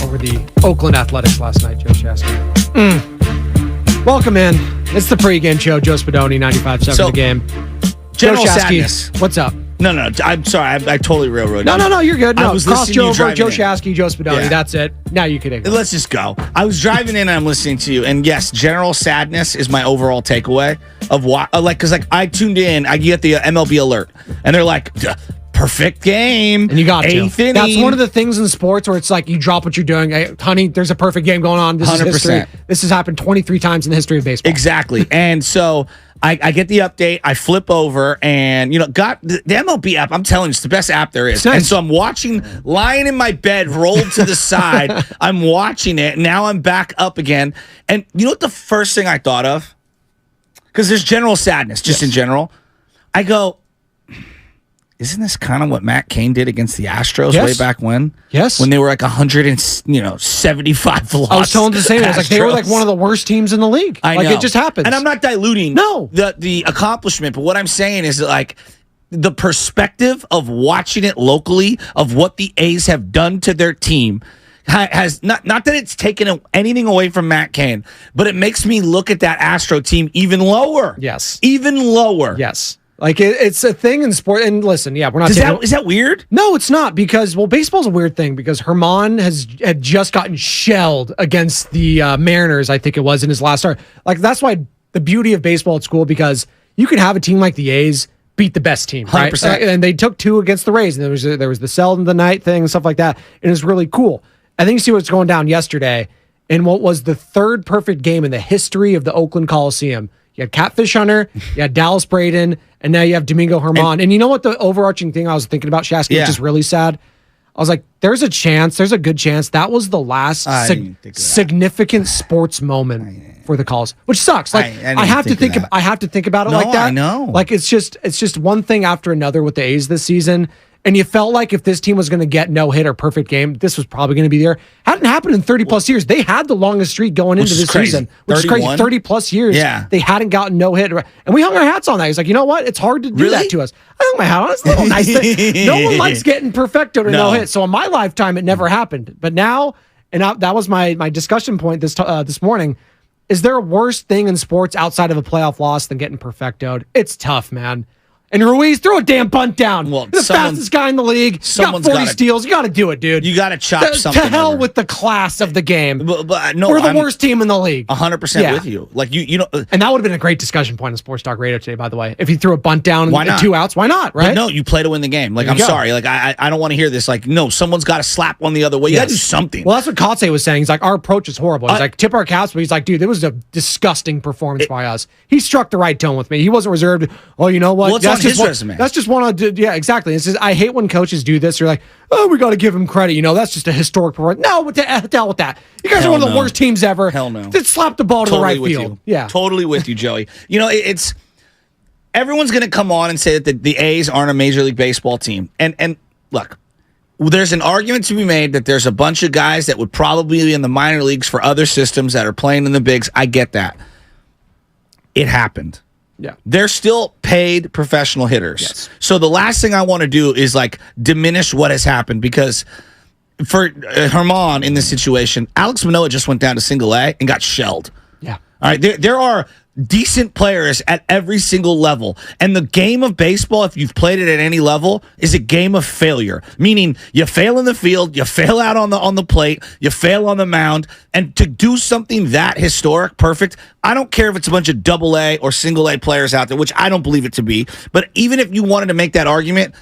over the Oakland Athletics last night, Joe Shasky. Welcome in. It's the pregame show. Joe Spadoni, 95.7 The Game. General Joe Shasky, sadness. what's up? No, I'm sorry. I totally railroaded. No, you're good. No, I was crossed you over. Joe in. Shasky, Joe Spadoni. Yeah. That's it. Now you can ignore. Let's just go. I was driving in and I'm listening to you, and yes, general sadness is my overall takeaway of why. Because I tuned in, I get the MLB alert, and they're like, perfect game, and you got eighth to. inning. That's one of the things in sports where it's like you drop what you're doing. Hey, honey, there's a perfect game going on. This 100%. Is history. This has happened 23 times in the history of baseball. Exactly. And so I get the update. I flip over and, got the MLB app. I'm telling you, it's the best app there is. Nice. And so I'm watching, lying in my bed, rolled to the side. I'm watching it. Now I'm back up again. And you know what the first thing I thought of? Because there's general sadness, just in general. I go, isn't this kind of what Matt Cain did against the Astros way back when? Yes. When they were like 175 lost. I was telling the same. It was like they were like one of the worst teams in the league. I know. It just happens. And I'm not diluting the accomplishment, but what I'm saying is like the perspective of watching it locally of what the A's have done to their team has not that it's taken anything away from Matt Cain, but it makes me look at that Astro team even lower. Yes. Even lower. Yes. Like it's a thing in sport. And listen, we're not. Is that weird? No, it's not because baseball's a weird thing because Herman had just gotten shelled against the Mariners. I think it was in his last start. Like that's why the beauty of baseball at school because you can have a team like the A's beat the best team, right? 100%. And they took 2 against the Rays, and there was the Seldon the night thing and stuff like that, and it was really cool. I think you see what's going down yesterday in what was the third perfect game in the history of the Oakland Coliseum. You had Catfish Hunter, you had Dallas Braden, and now you have Domingo Herman. And you know what the overarching thing I was thinking about, Shasky, which is really sad? I was like, there's a good chance that was the last significant sports moment for the Coliseum, which sucks. Like I have to think about it like that. I know. Like it's just one thing after another with the A's this season. And you felt like if this team was going to get no hit or perfect game, this was probably going to be there. Hadn't happened in 30 plus years. They had the longest streak going into this season, which is crazy. 30 plus years. Yeah. They hadn't gotten no hit. And we hung our hats on that. He's like, you know what? It's hard to do that to us. I hung my hat on it. It's a little nice thing. No one likes getting perfecto or no hit. So in my lifetime, it never happened. But now, that was my discussion point this morning. Is there a worse thing in sports outside of a playoff loss than getting perfectoed? It's tough, man. And Ruiz, throw a damn bunt down. Well, the fastest guy in the league. He's got 40 steals. You got to do it, dude. You got to chop something. To hell with the class of the game. But no, we're the worst team in the league. 100% with you. Like you know, and that would have been a great discussion point on Sports Talk Radio today. By the way, if he threw a bunt down and 2 outs, why not? Right? But no, you play to win the game. Like I'm sorry. Like I don't want to hear this. Like no, someone's got to slap one the other way. You got to do something. Well, that's what Kotze was saying. He's like, our approach is horrible. He's like, tip our caps, but he's like, dude, it was a disgusting performance by us. He struck the right tone with me. He wasn't reserved. Oh, you know what? Well, that's on his resume. That's just one. Yeah, exactly. It's just, I hate when coaches do this. You're like, oh, we got to give him credit. That's just a historic performance. No, what the hell with that? You guys are one of the worst teams ever. Hell no. Just slap the ball to the right field. Yeah, totally with you, Joey. It's everyone's going to come on and say that the A's aren't a Major League Baseball team. And look, there's an argument to be made that there's a bunch of guys that would probably be in the minor leagues for other systems that are playing in the bigs. I get that. It happened. Yeah. They're still paid professional hitters. Yes. So the last thing I want to do is like diminish what has happened because for Herman in this situation, Alex Manoah just went down to single A and got shelled. Yeah. All right. There are decent players at every single level. And the game of baseball, if you've played it at any level, is a game of failure. Meaning you fail in the field, you fail out on the plate, you fail on the mound. And to do something that historic, perfect, I don't care if it's a bunch of double A or single A players out there, which I don't believe it to be. But even if you wanted to make that argument,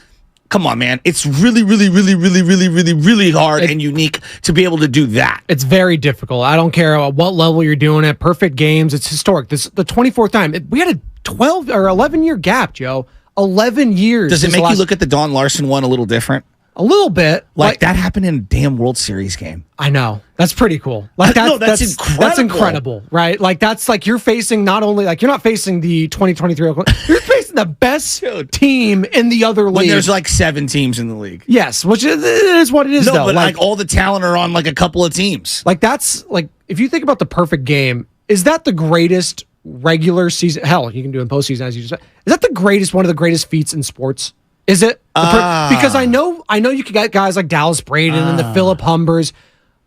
come on, man. It's really, really, really, really, really, really, really hard and unique to be able to do that. It's very difficult. I don't care at what level you're doing it. Perfect games. It's historic. This the 24th time. We had a 12 or 11-year gap, Joe. 11 years. Does it make you look at the Don Larson one a little different? A little bit. Like that happened in a damn World Series game. I know. That's pretty cool. Like that's incredible. That's incredible, right? Like that's like you're facing not only like you're not facing the 2023 Oakland, you're facing the best team in the other league. When there's like 7 teams in the league. Yes, which is what it is. No, though. But like all the talent are on like a couple of teams. Like that's like if you think about the perfect game, is that the greatest regular season? Hell, you can do it in postseason as you just said. Is that the greatest one of the greatest feats in sports? Is it? Because I know you could get guys like Dallas Braden and the Phillip Humbers,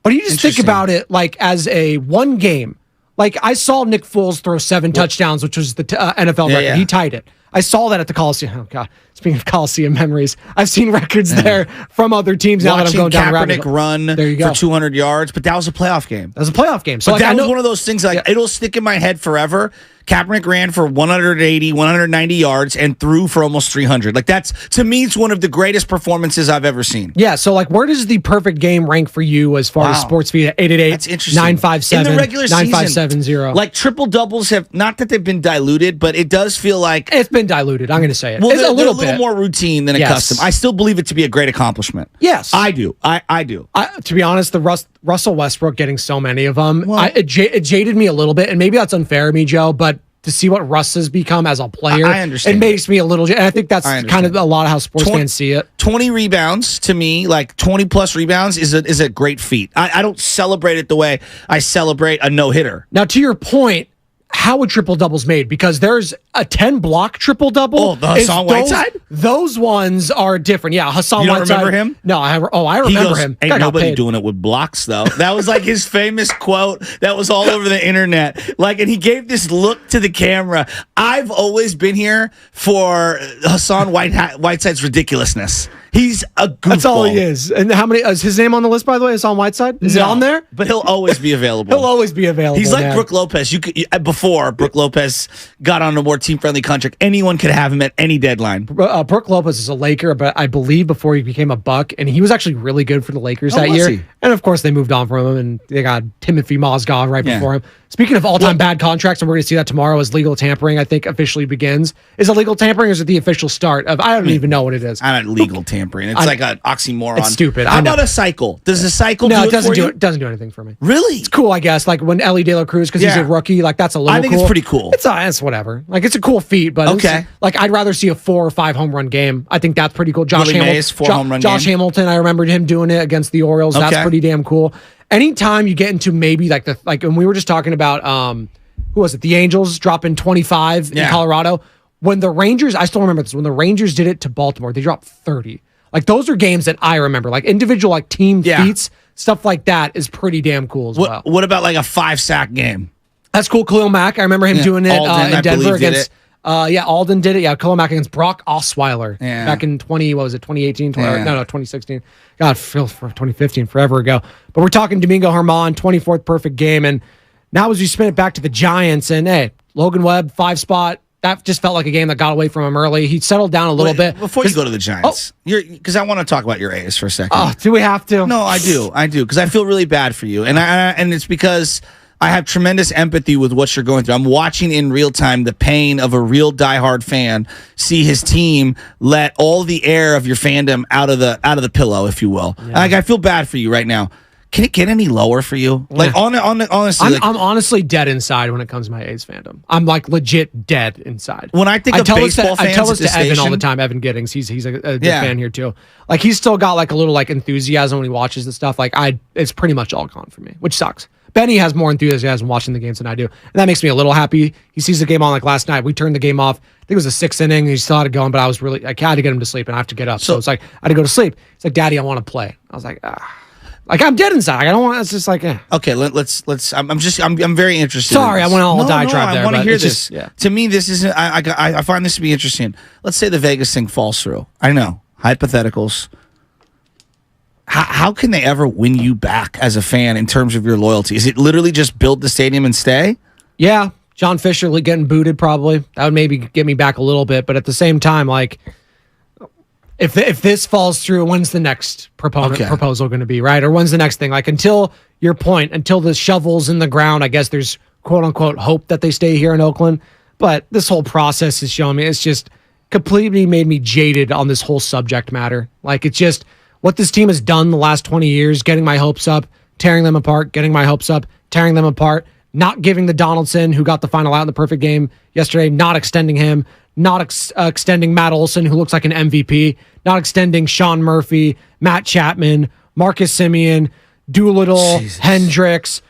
but you just think about it like as a one game. Like I saw Nick Foles throw 7 touchdowns, which was the NFL record. Yeah. He tied it. I saw that at the Coliseum. Oh God! Speaking of Coliseum memories, I've seen records there from other teams. Now that I'm going down the rabbit hole. Run there you go. For 200 yards, but that was a playoff game. That was a playoff game. So that was one of those things it'll stick in my head forever. Kaepernick ran for 180, 190 yards and threw for almost 300. Like that's, to me, it's one of the greatest performances I've ever seen. Yeah. So like, where does the perfect game rank for you as far as sports feed at 888-957 in the regular season 9570? Like triple doubles have, not that they've been diluted, but it does feel like it's been diluted. I'm going to say it. Well, it's a little more routine than a custom. I still believe it to be a great accomplishment. Yes, I do. I do. To be honest, the Russell Westbrook getting so many of them, it jaded me a little bit, and maybe that's unfair of me, Joe, but to see what Russ has become as a player, I understand. It makes me a little, and I think that's kind of a lot of how sports fans see it. 20 rebounds to me, like 20 plus rebounds is a great feat. I don't celebrate it the way I celebrate a no-hitter. Now, to your point, how a triple double's made, because there's a 10 block triple double. Oh, the Hassan Whiteside? Those ones are different. Yeah, Hassan Whiteside. You don't remember him? No, I remember him. Ain't nobody doing it with blocks, though. That was like his famous quote that was all over the internet. Like, and he gave this look to the camera. I've always been here for Hassan Whiteside's ridiculousness. He's a goofball. That's all he is. And how many is his name on the list, by the way? Hassan Whiteside? Is it on there? But he'll always be available. He'll always be available. He's like Brooke Lopez. Before Brooke Lopez got on a more team-friendly contract, anyone could have him at any deadline. Brooke Lopez is a Laker, but I believe before he became a Buck, and he was actually really good for the Lakers that year. And of course, they moved on from him, and they got Timothy Mozgov right before him. Speaking of all-time bad contracts, and we're going to see that tomorrow as legal tampering, I think, officially begins. Is it legal tampering, or is it the official start of? I don't even know what it is. I don't legal tampering. It's like an oxymoron. It's stupid. How about a cycle? Does a cycle? No, it doesn't do anything for me. Really? It's cool, I guess. Like when Ellie De La Cruz, because he's a rookie, like that's a little. I think cool. it's pretty cool. It's whatever. Like it's a cool feat, but okay. Like I'd rather see a 4 or 5 home run game. I think that's pretty cool. Josh Hamilton, I remembered him doing it against the Orioles. That's pretty damn cool. Anytime you get into maybe like when we were just talking about who was it? The Angels dropping 25 in Colorado. When the Rangers, I still remember this, when the Rangers did it to Baltimore, they dropped 30. Like those are games that I remember. Like individual like team feats, stuff like that is pretty damn cool as well. What about like a 5-sack game? That's cool. Khalil Mack, I remember him doing it in Denver against Alden did it. Yeah, Khalil Mack against Brock Osweiler back in 2018? 2016. God, feels for 2015, forever ago. But we're talking Domingo Germán, 24th perfect game. And now as we spin it back to the Giants, and hey, Logan Webb, 5 spot, that just felt like a game that got away from him early. He settled down a little bit. Before you go to the Giants, because I want to talk about your A's for a second. Oh, do we have to? No, I do, because I feel really bad for you. And it's because I have tremendous empathy with what you're going through. I'm watching in real time the pain of a real diehard fan see his team let all the air of your fandom out of the pillow, if you will. Yeah. Like I feel bad for you right now. Can it get any lower for you? Like honestly, I'm honestly dead inside when it comes to my A's fandom. I'm like legit dead inside. When I think of baseball fans, I tell this to Evan all the time. Evan Giddings, he's a good fan here too. Like he's still got like a little like enthusiasm when he watches the stuff. Like it's pretty much all gone for me, which sucks. Benny has more enthusiasm watching the games than I do. And that makes me a little happy. He sees the game on like last night. We turned the game off. I think it was the 6th inning. He still had it going, but I had to get him to sleep and I have to get up. So it's like, I had to go to sleep. It's like, Daddy, I want to play. I was like, Like I'm dead inside. I don't want. It's just like, Okay, let's. I'm very interested. Sorry, I went on a diatribe there. I want to hear this. To me, this isn't. I find this to be interesting. Let's say the Vegas thing falls through. I know hypotheticals. How can they ever win you back as a fan in terms of your loyalty? Is it literally just build the stadium and stay? Yeah, John Fisher getting booted probably. That would maybe get me back a little bit, but at the same time, like, if this falls through, when's the next proposal going to be, right? Or when's the next thing? Like, until the shovel's in the ground, I guess there's quote unquote hope that they stay here in Oakland. But this whole process is showing me it's just completely made me jaded on this whole subject matter. Like, it's just what this team has done the last 20 years, getting my hopes up, tearing them apart, getting my hopes up, tearing them apart, not giving the Donaldson, who got the final out in the perfect game yesterday, not extending him, not extending Matt Olson, who looks like an MVP, not extending Sean Murphy, Matt Chapman, Marcus Semien, Doolittle, Hendricks.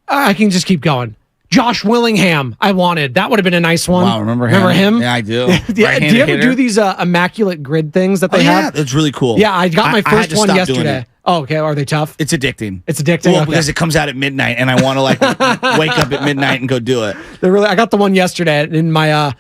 I can just keep going. Josh Willingham, I wanted. That would have been a nice one. Wow, remember him? Yeah, I do. Do you ever do these immaculate grid things that they have? Yeah, it's really cool. Yeah, I got my first one yesterday. Oh, okay. Are they tough? It's addicting. It's addicting? Well, Okay. because it comes out at midnight, and I want to wake up at midnight and go do it. I got the one yesterday in my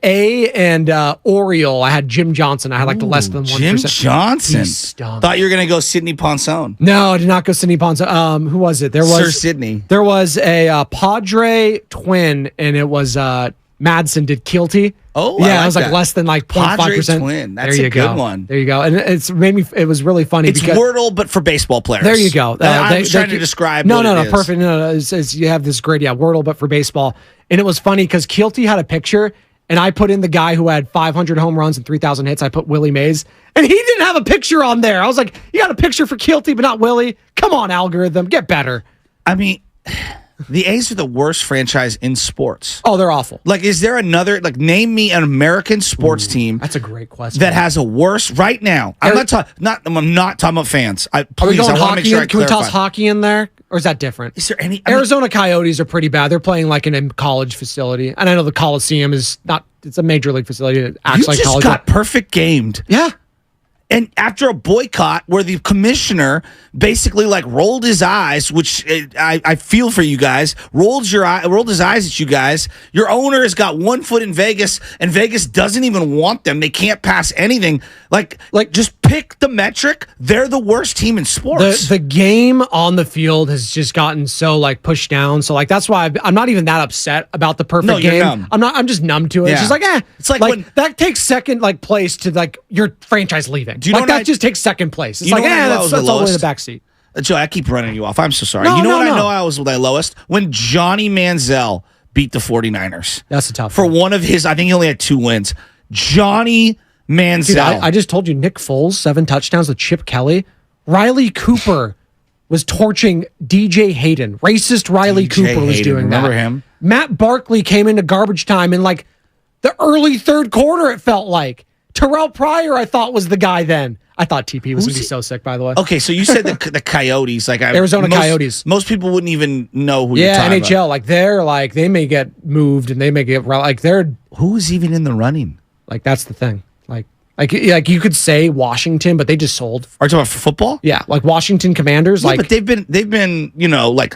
A and Oriole. I had Jim Johnson. I had the less than 1%. Jim Johnson. He's stunk. Thought you were going to go Sidney Ponson. No, I did not go Sidney Ponson. Who was it? Sir Sidney. There was a Padre twin, and it was Madsen did Keelty. Oh, yeah, it was less than 0.5%. Padre twin. That's a good one. There you go. And it was really funny. It's Wordle, but for baseball players. There you go. I was trying to describe. No, perfect. No, it's you have this great, Wordle, but for baseball. And it was funny because Keelty had a picture, and I put in the guy who had 500 home runs and 3,000 hits. I put Willie Mays, and he didn't have a picture on there. I was like, you got a picture for Keelty, but not Willie? Come on, algorithm, get better. I mean, the A's are the worst franchise in sports. Oh, they're awful. Is there another, name me an American sports team. That's a great question. That has a worse right now. I'm not talking about fans. Are we going hockey? Can we toss hockey in there? Or is that different? Is there any? Arizona Coyotes are pretty bad. They're playing in a college facility. And I know the Coliseum is not, it's a major league facility. It acts like college. You just got perfect gamed. Yeah. And after a boycott where the commissioner basically rolled his eyes, which I feel for you guys, rolled his eyes at you guys. Your owner has got 1 foot in Vegas, and Vegas doesn't even want them. They can't pass anything. Just pick the metric. They're the worst team in sports. The game on the field has just gotten so pushed down. So that's why I'm not even that upset about the perfect game. Numb. I'm just numb to it. Yeah. It's just It's when that takes second place to your franchise leaving. Do you know that just takes second place? It's that's all the way in the back seat. Joe, I keep running you off. I'm so sorry. No, you know no, what no. I know I was my lowest? When Johnny Manziel beat the 49ers. That's a tough For one. one of his, I think he only had 2 wins. Johnny Manziel. Dude, I just told you, Nick Foles, 7 touchdowns with Chip Kelly. Riley Cooper was torching DJ Hayden. Racist Riley Cooper was doing that. Remember him? Matt Barkley came into garbage time in the early third quarter, it felt like. Terrell Pryor, I thought, was the guy then. I thought TP was going to be so sick, by the way. Okay, so you said the Coyotes. Arizona Coyotes. Most people wouldn't even know who you're talking NHL. about. They're they may get moved and they may get they're. Who's even in the running? That's the thing. You could say Washington, but they just sold. Are you talking about for football? Yeah, Washington Commanders. Yeah, but they've been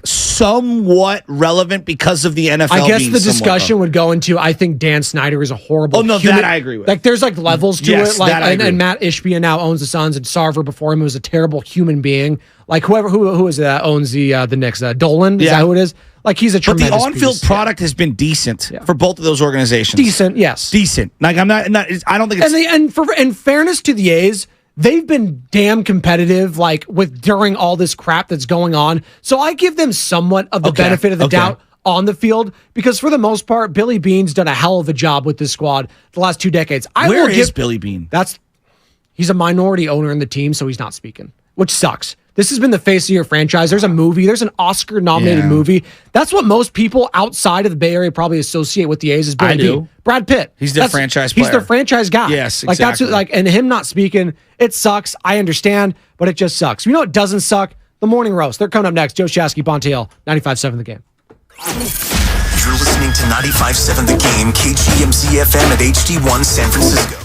somewhat relevant because of the NFL. I guess the discussion would go into. I think Dan Snyder is a horrible. Oh no, human. that I agree with. There's levels to yes, it. That I agree. And Matt Ishbia now owns the Suns, and Sarver before him was a terrible human being. Who is it that owns the Knicks? Dolan. Is that who it is? He's a tremendous. But the on-field piece. product has been decent for both of those organizations. Decent, yes. Decent. I'm not. I don't think it's. In fairness to the A's, they've been damn competitive. During all this crap that's going on, so I give them somewhat of the benefit of the doubt on the field because for the most part, Billy Beane's done a hell of a job with this squad the last 2 decades. Where is Billy Beane? He's a minority owner in the team, so he's not speaking, which sucks. This has been the face of your franchise. There's a movie. There's an Oscar-nominated movie. That's what most people outside of the Bay Area probably associate with the A's as Billy Beane. Brad Pitt. He's their franchise player. He's their franchise guy. Yes, exactly. And him not speaking, it sucks. I understand, but it just sucks. You know what doesn't suck? The Morning Roast. They're coming up next. Joe Shasky, Bontiel, 95.7 The Game. You're listening to 95.7 The Game, KGMZ FM at HD1 San Francisco.